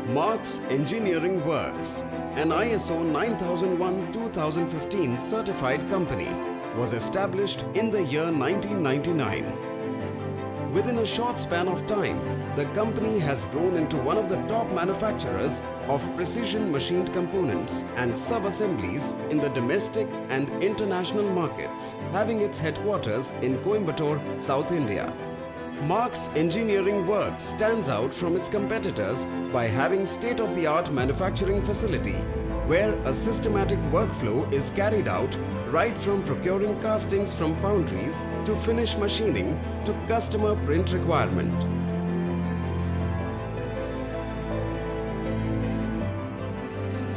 Marks Engineering Works, an ISO 9001-2015 certified company, was established in the year 1999. Within a short span of time, the company has grown into one of the top manufacturers of precision machined components and sub-assemblies in the domestic and international markets, having its headquarters in Coimbatore, South India. Marks Engineering Works stands out from its competitors by having state-of-the-art manufacturing facility where a systematic workflow is carried out right from procuring castings from foundries to finish machining to customer print requirement.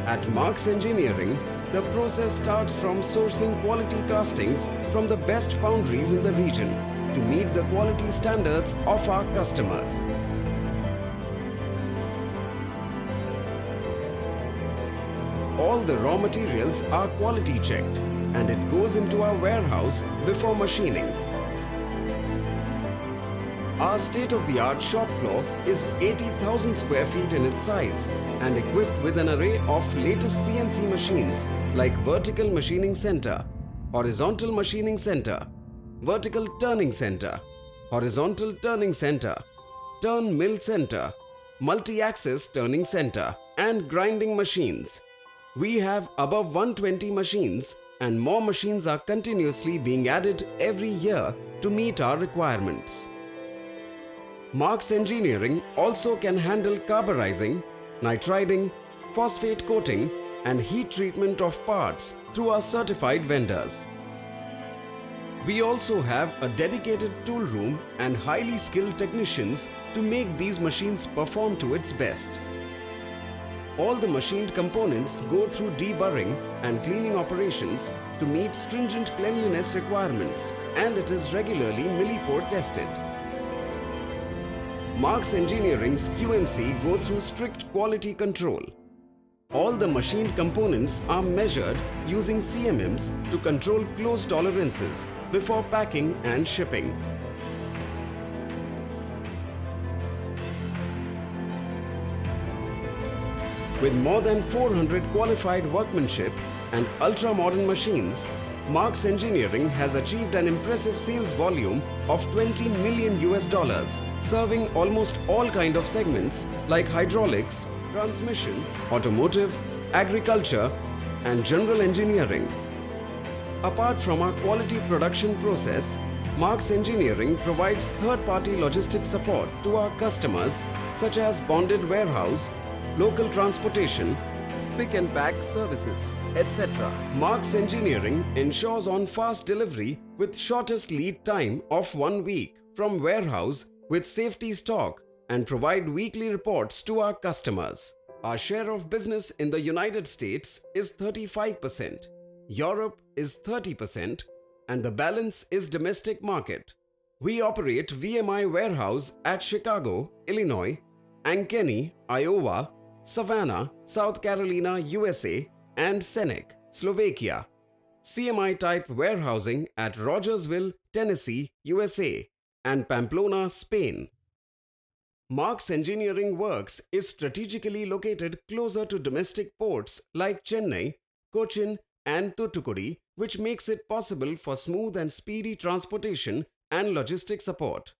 At Marks Engineering, the process starts from sourcing quality castings from the best foundries in the region to meet the quality standards of our customers. All the raw materials are quality checked and it goes into our warehouse before machining. Our state-of-the-art shop floor is 80,000 square feet in its size and equipped with an array of latest CNC machines like vertical machining center, horizontal machining center, vertical turning center, horizontal turning center, turn mill center, multi-axis turning center, and grinding machines. We have above 120 machines and more machines are continuously being added every year to meet our requirements. Marks Engineering also can handle carburizing, nitriding, phosphate coating, and heat treatment of parts through our certified vendors. We also have a dedicated tool room and highly skilled technicians to make these machines perform to its best. All the machined components go through deburring and cleaning operations to meet stringent cleanliness requirements, and it is regularly millipore tested. Marks Engineering's QMC go through strict quality control. All the machined components are measured using CMMs to control close tolerances before packing and shipping. With more than 400 qualified workmanship and ultra-modern machines, Marks Engineering has achieved an impressive sales volume of $20 million, serving almost all kinds of segments like hydraulics, transmission, automotive, agriculture, and general engineering. Apart from our quality production process, Marks Engineering provides third-party logistics support to our customers such as bonded warehouse, local transportation, pick and pack services, etc. Marks Engineering ensures on fast delivery with shortest lead time of 1 week from warehouse with safety stock and provide weekly reports to our customers. Our share of business in the United States is 35%, Europe is 30%, and the balance is domestic market. We operate VMI warehouse at Chicago, Illinois, Ankeny, Iowa, Savannah, South Carolina, USA, and Senec, Slovakia. CMI type warehousing at Rogersville, Tennessee, USA, and Pamplona, Spain. Marks Engineering Works is strategically located closer to domestic ports like Chennai, Cochin, and Thoothukudi, which makes it possible for smooth and speedy transportation and logistic support.